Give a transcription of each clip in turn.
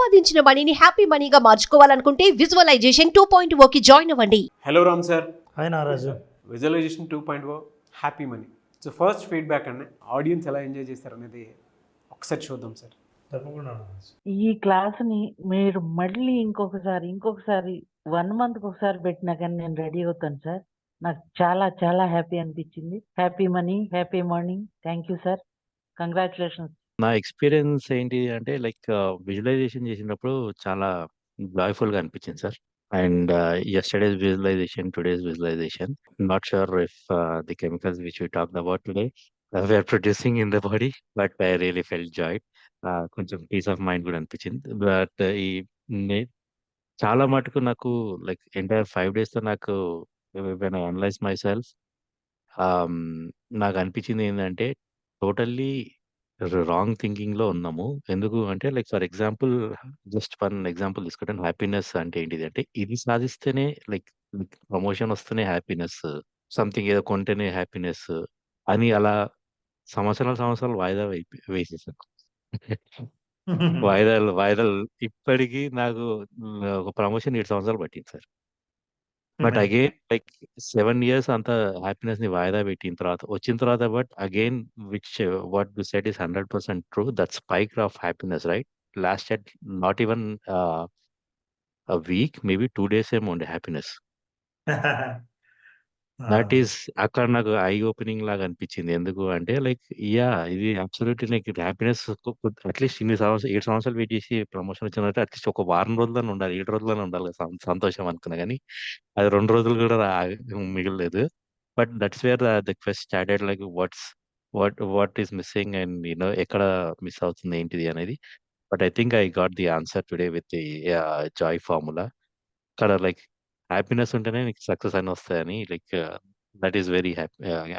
సంపాదించిన మనీని హ్యాపీ మనీగా మార్చుకోవాలనుకుంటే విజువలైజేషన్ 2.0కి జాయిన్ అవ్వండి. Hello Ram sir. Hi Naraju. Visualization 2.0 happy money. So first feedback అండి, ఆడియన్స్ ఎలా ఎంజాయ్ చేస్తారు అనేది ఒకసారి చూద్దాం సార్. తప్పకుండా నారాజు. ఈ క్లాస్‌ని మీరు మళ్ళీ ఇంకొకసారి 1 మంత్‌కి ఒకసారి పెట్టినా కానీ నేను రెడీ అవుతాను సార్. నాకు చాలా హ్యాపీ అనిపించింది. Happy money, happy morning. Thank you sir. Congratulations. నా ఎక్స్‌పీరియన్స్ ఏంటి అంటే విజువలైజేషన్ చేసినప్పుడు చాలా జాయ్‌ఫుల్‌గా అనిపించింది sir. And yesterday's visualization, today's visualization. Not sure if the chemicals which we talked about today we are producing in the body, but I really felt joy. కొంచెం peace of mind కూడా అనిపించింది. But ఈ నే చాలా మటుకు నాకు entire 5 డేస్‌లో నాకు when I analyse my self, ఆహ్, నాకు అనిపించింది ఏందంటే టోటల్లీ రాంగ్ థింకింగ్‌లో ఉన్నాము. ఎందుకు అంటే for example, just one example తీసుకుంటే హ్యాపీనెస్ అంటే ఏంటిది అంటే ఇది సాధిస్తేనే ప్రమోషన్ వస్తేనే హ్యాపీనెస్, సంథింగ్ ఏదో కొంటేనే హ్యాపీనెస్ అని అలా సంవత్సరాలు వాయిదా వేసేసాను. వాయిదాలు ఇప్పటికి నాకు ఒక ప్రమోషన్ 7 సంవత్సరాలు పట్టింది సార్. బట్ అగైన్ 7 ఇయర్స్ అంత హ్యాపీనెస్‌ని వాయిదా వచ్చిన తర్వాత again which what you said is 100% true. That spike of happiness right lasted not even a week, maybe 2 days ఏమో ఉండే హ్యాపీనెస్. దట్ ఈస్ అక్కడ నాకు ఐ ఓపెనింగ్ లాగా అనిపించింది. ఎందుకు అంటే ఇది అబ్సల్యూట్‌లీ నీకు హ్యాపీనెస్ అట్‌లీస్ట్ 7 సంవత్సరాలు వెయిట్ చేసి ప్రమోషన్ వచ్చిందంటే అట్‌లీస్ట్ ఒక వారం రోజులన్నా ఉండాలి. 7 రోజులన్నా ఉండాలి సంతోషం అనుకున్నా గానీ, అది 2 రోజులు కూడా మిగలలేదు. But that's where the quest started what is missing and ఎక్కడ మిస్ అవుతుంది ఏంటిది అనేది. But I think I got the answer today with the joy formula. అక్కడ హ్యాపీనెస్ ఉంటేనే నీకు సక్సెస్ అని వస్తాయని that is very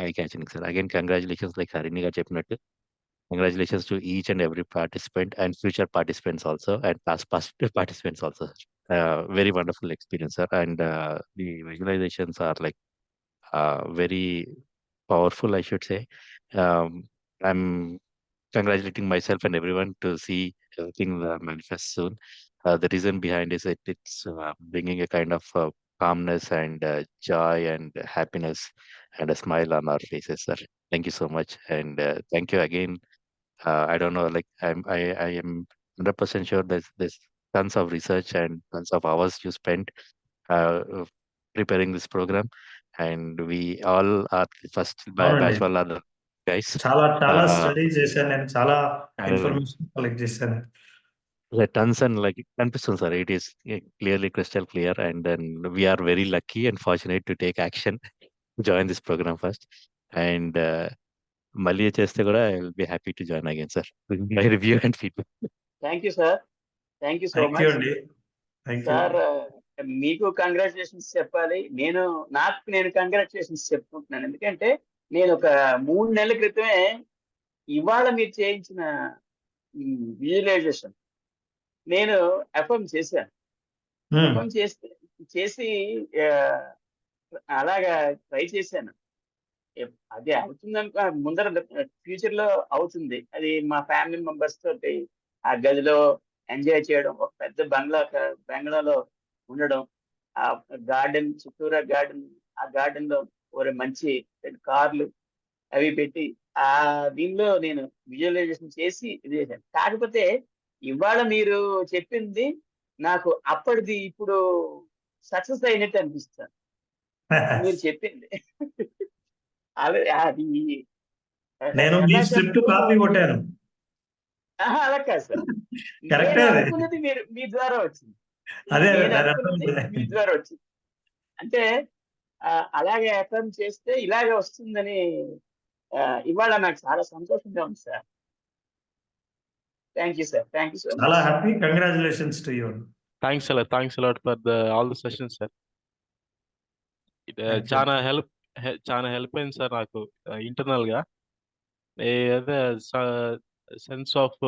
eye catching sir. Again congratulations Harini గారు చెప్పినట్టు. Congratulations to each and every participant and future participants also and past participants also. Very wonderful experience sir. And the visualisations are very powerful, I should say. I'm congratulating myself and everyone to see everything manifest soon. The reason behind is it's bringing a kind of calmness and joy and happiness and a smile on our faces, sir. Thank you so much, and thank you again. I don't know, I am 100% sure there's tons of research and tons of hours you spent uh, preparing this program, and we all are the first అవునండి. batch wala guys. చాలా Uh, study చేశాను నేను. చాలా and information collect చేశాను. the tons and కనిపిస్తుంది sir. It is clearly crystal clear, and then we are very lucky and fortunate to take action, join this program first, and మళ్ళీ చేస్తే కూడా I will be happy to join again, sir, with my review and feedback. Thank you sir. Thank you so thank you much అండి. Thank you. Sir. మీకు congratulations చెప్పాలి. నేను congratulations చెప్పుకుంటున్నాను. ఎందుకంటే నేను ఒక 3 నెలల క్రితమే ఇవాళ మీరు చేయించిన విజువలైజేషన్ నేను ఎఫ్ఎం చేశాను. ఎఫ్ఎం చేసి అలాగా ట్రై చేశాను. అది అవుతుందనుకో, ముందర ఫ్యూచర్ లో అవుతుంది. అది మా ఫ్యామిలీ మెంబర్స్ తోటి ఆ గదిలో ఎంజాయ్ చేయడం, ఒక పెద్ద బంగ్లాలో ఉండడం, ఆ గార్డెన్ చుట్టూరా ఆ గార్డెన్ లో ఒక మంచి కార్లు అవి పెట్టి ఆ దీనిలో నేను విజువలైజేషన్ చేసి ఇది చేశాను. కాకపోతే ఇవాళ మీరు చెప్పింది నాకు అప్పటిది ఇప్పుడు సక్సెస్ అయినట్టు అనిపిస్తుంది. మీరు చెప్పింది అది నేను మీ స్క్రిప్ట్ కాపీ కొట్టాను. అలా కాదు సార్. కరెక్టే నేను అది. అనుకున్నది మీ ద్వారా వచ్చింది. అదే నేను దాని అనుకున్నది అర్థం. మీ ద్వారా వచ్చింది. అంటే అలాగే ఎఫ్ఎం చేస్తే ఇలాగే వస్తుందని ఇవాళ నాకు చాలా సంతోషంగా ఉంది సార్. Thank you sir. Thank you so much. చాలా happy. Congratulations to you. Thanks a lot for all the sessions, sir. It Thank you. చాలా హెల్ప్ అయింది సార్ నాకు ఇంటర్నల్ గా. అదే సెన్స్ ఆఫ్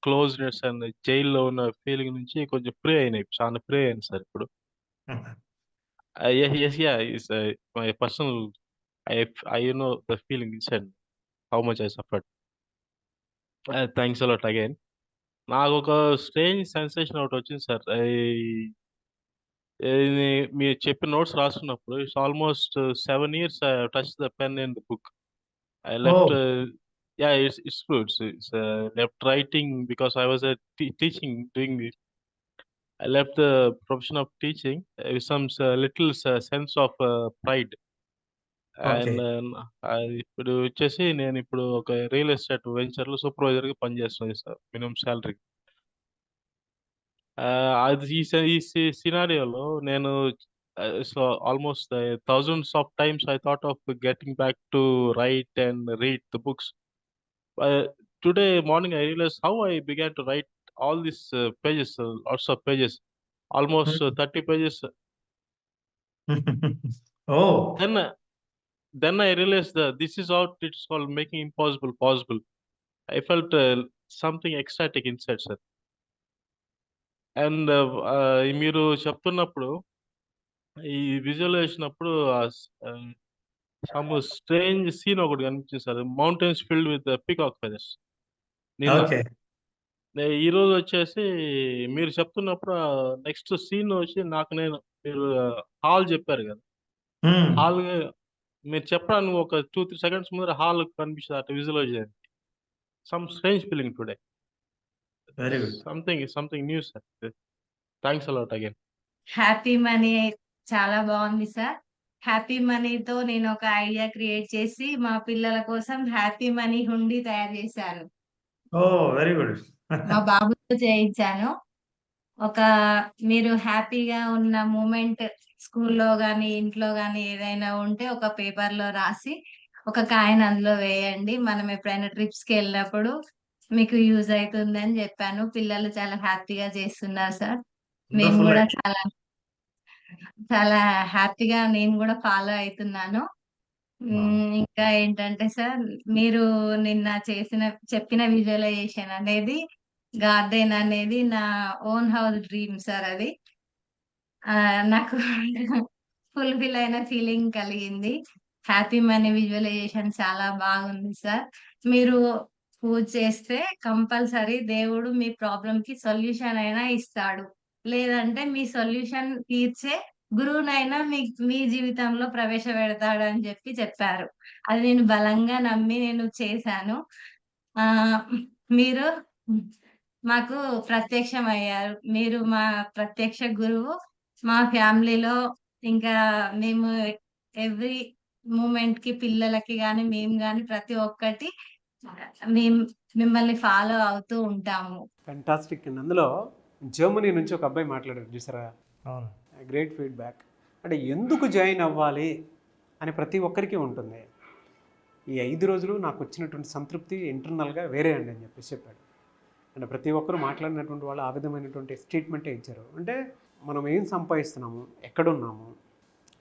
క్లోజ్నెస్ అండ్ జైల్లో ఉన్న ఫీలింగ్ నుంచి కొంచెం ఫ్రీ చాలా ఫ్రీ అయింది సార్ ఇప్పుడు. Yes, my personal, I know the feeling inside, how much I suffered. Thanks a lot again. నాకొక స్ట్రేంజ్ సెన్సేషన్ ఒకటొచ్చింది సార్. ఇది మీరు చెప్పిన నోట్స్ రాస్తున్నప్పుడు it's almost 7 years I have touched the pen and the book. I left, oh! yeah, it's true. It's left writing because I was teaching, doing this. I left the profession of teaching with some little sense of pride. Okay. And ఇప్పుడు వచ్చేసి నేను ఇప్పుడు ఒక real estate వెంచర్‌లో సూపర్వైజర్‌గా పనిచేస్తున్నాను sir. Minimum salary. అది ఈ సినారియోలో నేను so almost thousands of times I thought of getting back to right and read the books. Today morning I realized how I began to write all these pages, lots of pages, almost హ్మ్. 30 pages. Oh! Then I realized that this is how it's called making impossible possible. I felt something ecstatic inside, sir. And మీరు చెప్తున్నప్పుడు ఈ visualisation అప్పుడు some strange scene ఒకటి కనిపించింది sir. Mountains filled with peacock feathers. నిన్న okay. ఈరోజు వచ్చేసి మీరు చెప్తున్నప్పుడు నెక్స్ట్ సీన్ వచ్చి నాకు నేను మీరు హాల్ చెప్పారు కదా! హ్మ్. హాల్ మీరు చెప్పడానికి ఒక 2, 3 సెకండ్స్ ముందర హాల్ కనిపించింది అట్లా విజువలైజ్ అయింది. Some strange feeling today. Very good. Something new sir. Thanks a lot again. Happy money చాలా బాగుంది సార్. హ్యాపీ మనీతో నేను ఒక ఐడియా క్రియేట్ చేసి మా పిల్లల కోసం హ్యాపీ మనీ హుండీ తయారు చేశాను. ఓహ్! Very good. మా బాబుతో చేయించాను. ఒక మీరు హ్యాపీగా ఉన్న మూమెంట్ స్కూల్లో గాని, ఇంట్లో గాని ఏదైనా ఉంటే ఒక పేపర్‌లో రాసి ఒక కాయిన్ అందులో వేయండి. మనం ఎప్పుడైనా ట్రిప్స్‌కి వెళ్ళినప్పుడు మీకు యూజ్ అయితుందని చెప్పాను. పిల్లలు చాలా హ్యాపీగా చేస్తున్నారు సార్. మేము వండర్‌ఫుల్ కూడా ఐడియా. చాలా హ్యాపీగా నేను కూడా ఫాలో అయితున్నాను. వావ్! ఇంకా ఏంటంటే సార్, మీరు నిన్న చెప్పిన విజువలైజేషన్ అనేది గార్డెన్ అనేది నా ఓన్ హౌస్ డ్రీమ్ సార్ అది. నాకు ఫుల్‌ఫిల్ అయిన ఫీలింగ్ కలిగింది. హ్యాపీ మనీ విజువలైజేషన్ చాలా బాగుంది సార్. మీరు పూజ చేస్తే కంపల్సరీ దేవుడు మీ ప్రాబ్లమ్‌కి సొల్యూషన్ అయినా ఇస్తాడు. లేదంటే మీ సొల్యూషన్ తీర్చే గురువునైనా మీ జీవితంలో ప్రవేశపెడతాడని చెప్పారు. అది నేను బలంగా నమ్మి నేను చేశాను. ఆహ్, మీరు మాకు ప్రత్యక్షమయ్యారు. మీరు మా ప్రత్యక్ష గురువు. మా ఫ్యామిలీలో ఇంకా మేము ఎవ్రీ మూమెంట్‌కి పిల్లలకి గాని, మేము గాని ప్రతి ఒక్కటి మేము మిమ్మల్ని ఫాలో అవుతూ ఉంటాము. ఫెంటాస్టిక్ అండి. అందులో జర్మనీ నుంచి ఒక అబ్బాయి మాట్లాడారు చూసారా? అవును. Great feedback. అంటే ఎందుకు జాయిన్ అవ్వాలి అని ప్రతి ఒక్కరికి ఉంటుంది. ఈ 5 రోజులు నాకు వచ్చినటువంటి సంతృప్తి ఇంటర్నల్‌గా వేరే అండి అని చెప్పాడు. అంటే ప్రతి ఒక్కరు మాట్లాడినటువంటి వాళ్ళు ఆ విధమైనటువంటి స్టేట్మెంటే ఇచ్చారు. అంటే మనం ఏం సంపాదిస్తున్నాము, ఎక్కడున్నాము,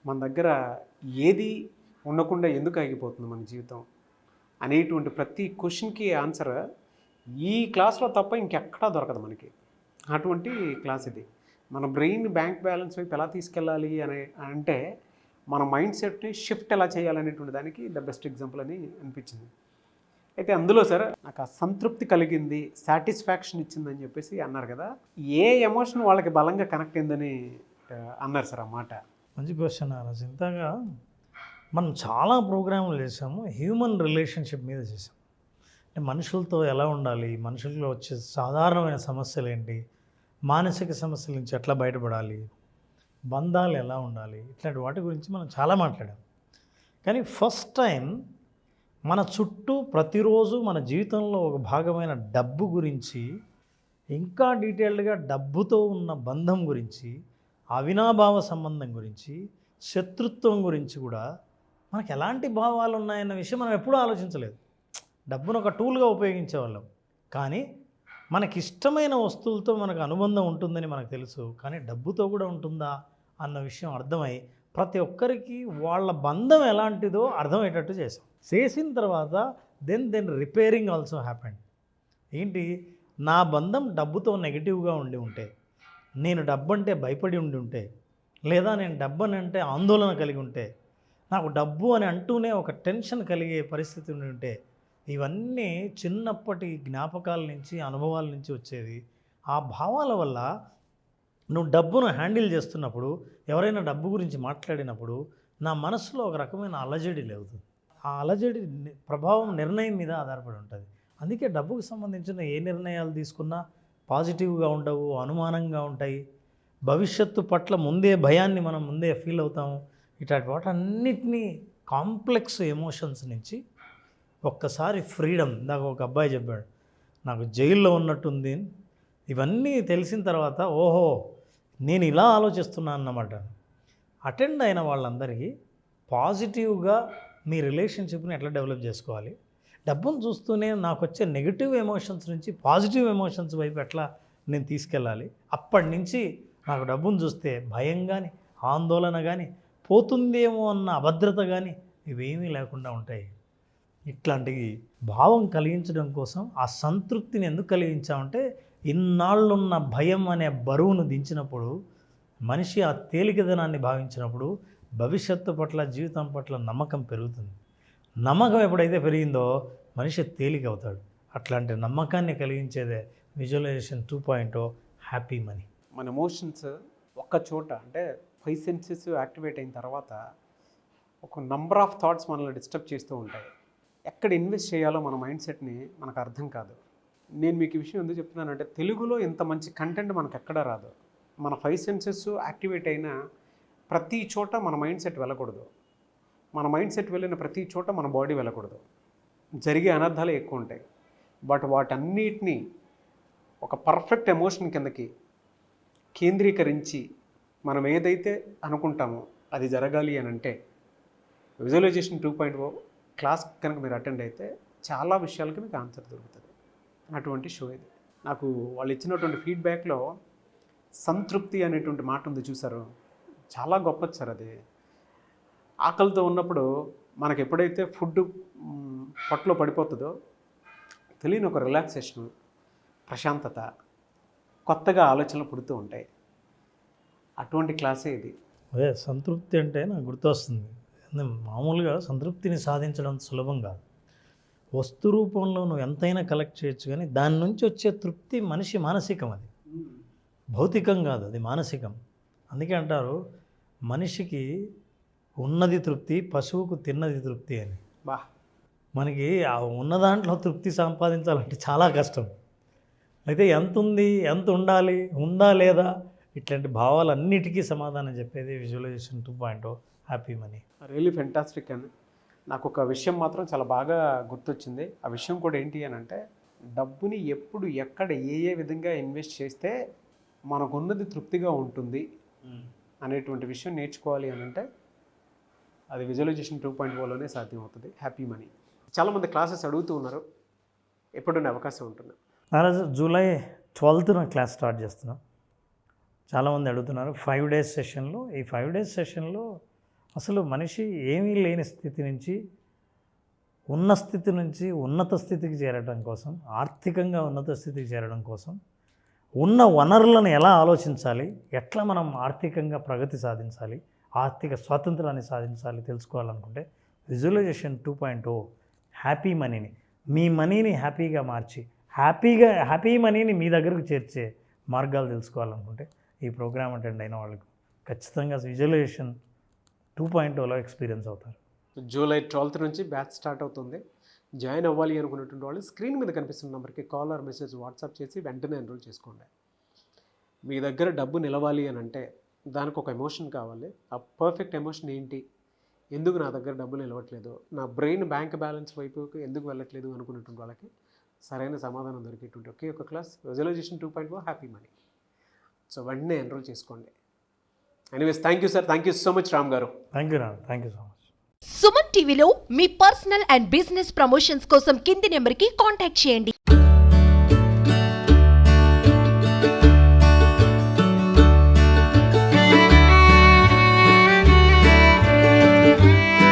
మన దగ్గర ఏది ఉండకుండా ఎందుకు ఆగిపోతుంది మన జీవితం అనేటువంటి ప్రతి క్వశ్చన్కి ఆన్సర్ ఈ క్లాస్లో తప్ప ఇంకెక్కడా దొరకదు మనకి. అటువంటి క్లాస్ ఇది. మన బ్రెయిన్ బ్యాంక్ బ్యాలెన్స్ వైపు ఎలా తీసుకెళ్ళాలి అంటే మన మైండ్ సెట్ని షిఫ్ట్ ఎలా చేయాలనేటువంటి దానికి ద బెస్ట్ ఎగ్జాంపుల్ అని అనిపించింది. అయితే అందులో సార్ నాకు ఆ సంతృప్తి కలిగింది, సాటిస్ఫాక్షన్ ఇచ్చిందని చెప్పేసి అన్నారు కదా. ఏ ఎమోషన్ వాళ్ళకి బలంగా కనెక్ట్ అయిందని అన్నారు సార్ ఆ మాట? మంచి క్వశ్చన్ రాజు. ఇంతగా మనం చాలా ప్రోగ్రాములు చేసాము, హ్యూమన్ రిలేషన్షిప్ మీద చేసాం. అంటే మనుషులతో ఎలా ఉండాలి, మనుషుల్లో వచ్చే సాధారణమైన సమస్యలు ఏంటి, మానసిక సమస్యల నుంచి ఎట్లా బయటపడాలి, బంధాలు ఎలా ఉండాలి, ఇట్లాంటి వాటి గురించి మనం చాలా మాట్లాడాం. కానీ ఫస్ట్ టైం మన చుట్టూ ప్రతిరోజు మన జీవితంలో ఒక భాగమైన డబ్బు గురించి, ఇంకా డీటెయిల్డ్గా డబ్బుతో ఉన్న బంధం గురించి, అవినాభావ సంబంధం గురించి, శత్రుత్వం గురించి కూడా మనకు ఎలాంటి భావాలు ఉన్నాయన్న విషయం మనం ఎప్పుడూ ఆలోచించలేదు. డబ్బును ఒక టూల్గా ఉపయోగించేవాళ్ళం. కానీ మనకిష్టమైన వస్తువులతో మనకు అనుబంధం ఉంటుందని మనకు తెలుసు. కానీ డబ్బుతో కూడా ఉంటుందా అన్న విషయం అర్థమై ప్రతి ఒక్కరికి వాళ్ళ బంధం ఎలాంటిదో అర్థమయ్యేటట్టు చేసాం. చేసిన తర్వాత దెన్ రిపేరింగ్ ఆల్సో హ్యాపెండ్. ఏంటి, నా బంధం డబ్బుతో నెగిటివ్గా ఉంటే, నేను డబ్బు అంటే భయపడి ఉంటే, లేదా నేను డబ్బు అని అంటే ఆందోళన కలిగి ఉంటే, నాకు డబ్బు అని అంటూనే ఒక టెన్షన్ కలిగే పరిస్థితి ఉంటే ఇవన్నీ చిన్నప్పటి జ్ఞాపకాల నుంచి, అనుభవాల నుంచి వచ్చేది. ఆ భావాల వల్ల నువ్వు డబ్బును హ్యాండిల్ చేస్తున్నప్పుడు, ఎవరైనా డబ్బు గురించి మాట్లాడినప్పుడు నా మనసులో ఒక రకమైన అలజడి లేవుతుంది. ఆ అలజడి ప్రభావం నిర్ణయం మీద ఆధారపడి ఉంటుంది. అందుకే డబ్బుకు సంబంధించిన ఏ నిర్ణయాలు తీసుకున్నా పాజిటివ్గా ఉండవు, అనుమానంగా ఉంటాయి. భవిష్యత్తు పట్ల ముందే భయాన్ని మనం ముందే ఫీల్ అవుతాము. ఇట్లాంటి వాటన్నిటినీ కాంప్లెక్స్ ఎమోషన్స్ నుంచి ఒక్కసారి ఫ్రీడమ్, ఇందాక ఒక అబ్బాయి చెప్పాడు నాకు జైల్లో ఉన్నట్టుంది. ఇవన్నీ తెలిసిన తర్వాత ఓహో నేను ఇలా ఆలోచిస్తున్నాను అన్నమాట. అటెండ్ అయిన వాళ్ళందరికీ పాజిటివ్గా మీ రిలేషన్షిప్ని ఎట్లా డెవలప్ చేసుకోవాలి, డబ్బును చూస్తూనే నాకు వచ్చే నెగిటివ్ ఎమోషన్స్ నుంచి పాజిటివ్ ఎమోషన్స్ వైపు ఎట్లా నేను తీసుకెళ్ళాలి, అప్పటి నుంచి నాకు డబ్బును చూస్తే భయం కానీ, ఆందోళన కానీ, పోతుందేమో అన్న అభద్రత కానీ ఇవేమీ లేకుండా ఉంటాయి. ఇట్లాంటి భావం కలిగించడం కోసం ఆ సంతృప్తిని ఎందుకు కలిగించామంటే, ఇన్నాళ్ళున్న భయం అనే బరువును దించినప్పుడు, మనిషి ఆ తేలికదనాన్ని భావించినప్పుడు భవిష్యత్తు పట్ల, జీవితం పట్ల నమ్మకం పెరుగుతుంది. నమ్మకం ఎప్పుడైతే పెరిగిందో మనిషి తేలిక అవుతాడు. అట్లాంటి నమ్మకాన్ని కలిగించేదే విజువలైజేషన్ 2.0 హ్యాపీ మనీ. మన ఎమోషన్స్ ఒక్క చోట అంటే 5 సెన్సెస్ యాక్టివేట్ అయిన తర్వాత ఒక నంబర్ ఆఫ్ థాట్స్ మనల్ని డిస్టర్బ్ చేస్తూ ఉంటాయి. ఎక్కడ ఇన్వెస్ట్ చేయాలో మన మైండ్ సెట్ని మనకు అర్థం కాదు. నేను మీకు ఈ విషయం ఎందుకు చెప్తున్నానంటే, తెలుగులో ఇంత మంచి కంటెంట్ మనకు ఎక్కడా రాదు. మన 5 సెన్సెస్ యాక్టివేట్ అయిన ప్రతి చోట మన మైండ్ సెట్ వెళ్ళకూడదు. మన మైండ్ సెట్ వెళ్ళిన ప్రతి చోట మన బాడీ వెళ్ళకూడదు. జరిగే అనర్థాలే ఎక్కువ ఉంటాయి. బట్ వాటన్నిటినీ ఒక పర్ఫెక్ట్ ఎమోషన్ కిందకి కేంద్రీకరించి మనం ఏదైతే అనుకుంటామో అది జరగాలి అని అంటే, విజువలైజేషన్ 2.0 క్లాస్ కనుక మీరు అటెండ్ అయితే చాలా విషయాలకి మీకు ఆన్సర్ దొరుకుతుంది. అటువంటి షో ఇది. నాకు వాళ్ళు ఇచ్చినటువంటి ఫీడ్బ్యాక్లో సంతృప్తి అనేటువంటి మాట ఉంది చూసారు, చాలా గొప్పది సార్. అది ఆకలితో ఉన్నప్పుడు మనకు ఎప్పుడైతే ఫుడ్ పొట్టలో పడిపోతుందో తెలియని ఒక రిలాక్సేషను, ప్రశాంతత, కొత్తగా ఆలోచనలు పుడుతూ ఉంటాయి. అటువంటి క్లాసే ఇది. అదే సంతృప్తి అంటే నాకు గుర్తొస్తుంది. మామూలుగా సంతృప్తిని సాధించడం సులభం కాదు. వస్తు రూపంలో నువ్వు ఎంతైనా కలెక్ట్ చేయొచ్చు, కానీ దాని నుంచి వచ్చే తృప్తి మనిషి మానసికం. అది భౌతికం కాదు, అది మానసికం. అందుకే అంటారు మనిషికి ఉన్నది తృప్తి, పశువుకు తిన్నది తృప్తి అని. బా, మనకి ఆ ఉన్న దాంట్లో తృప్తి సంపాదించాలంటే చాలా కష్టం. అయితే ఎంత ఉంది, ఎంత ఉండాలి, ఉందా లేదా, ఇట్లాంటి భావాలన్నిటికీ సమాధానం చెప్పేది visualization 2.0 happy money. Really fantastic. అని నాకు ఒక విషయం మాత్రం చాలా బాగా గుర్తొచ్చింది. ఆ విషయం కూడా ఏంటి అని అంటే, డబ్బుని ఎప్పుడు ఎక్కడ ఏ విధంగా ఇన్వెస్ట్ చేస్తే మనకున్నది తృప్తిగా ఉంటుంది అనేటువంటి విషయం నేర్చుకోవాలి అని అంటే అది విజువలైజేషన్ 2.0లోనే సాధ్యమవుతుంది. Happy money. చాలామంది క్లాసెస్ అడుగుతూ ఉన్నారు, ఎప్పుడున్న అవకాశం ఉంటుంది? నారాజు జూలై 12న క్లాస్ స్టార్ట్ చేస్తున్నాం. చాలామంది అడుగుతున్నారు 5 days సెషన్లో. ఈ 5 days సెషన్లో అసలు మనిషి ఏమీ లేని స్థితి నుంచి, ఉన్న స్థితి నుంచి ఉన్నత స్థితికి చేరడం కోసం, ఆర్థికంగా ఉన్నత స్థితికి చేరడం కోసం, ఉన్న వనరులను ఎలా ఆలోచించాలి, ఎట్లా మనం ఆర్థికంగా ప్రగతి సాధించాలి, ఆర్థిక స్వాతంత్రాన్ని సాధించాలి తెలుసుకోవాలనుకుంటే విజువలైజేషన్ 2.0 హ్యాపీ మనీని, మీ మనీని హ్యాపీగా మార్చి హ్యాపీ మనీని మీ దగ్గరకు చేర్చే మార్గాలు తెలుసుకోవాలనుకుంటే ఈ ప్రోగ్రామ్ అటెండ్ అయిన వాళ్ళకు ఖచ్చితంగా విజువలైజేషన్ 2.0లో ఎక్స్పీరియన్స్ అవుతారు. జూలై 12th నుంచి బ్యాచ్ స్టార్ట్ అవుతుంది. జాయిన్ అవ్వాలి అనుకున్నటువంటి వాళ్ళు స్క్రీన్ మీద కనిపిస్తున్న నెంబర్కి కాల్ ఆర్ మెసేజ్ వాట్సాప్ చేసి వెంటనే ఎన్రోల్ చేసుకోండి. మీ దగ్గర డబ్బు నిలవాలి అని అంటే దానికి ఒక ఎమోషన్ కావాలి. ఆ పర్ఫెక్ట్ ఎమోషన్ ఏంటి, ఎందుకు నా దగ్గర డబ్బు నిలవట్లేదు, నా బ్రెయిన్ బ్యాంక్ బ్యాలెన్స్ వైపుకి ఎందుకు వెళ్ళట్లేదు అనుకున్నటువంటి వాళ్ళకి సరైన సమాధానం దొరికేటువంటి ఒకే ఒక class visualization 2.0 happy money. So వెంటనే ఎన్రోల్ చేసుకోండి. Anyways thank you sir, thank you so much Ram గారు. Thank you so much. Suman టీవీలో మీ పర్సనల్ అండ్ బిజినెస్ ప్రమోషన్స్ కోసం కింది నెంబర్కి కాంటాక్ట్ చేయండి.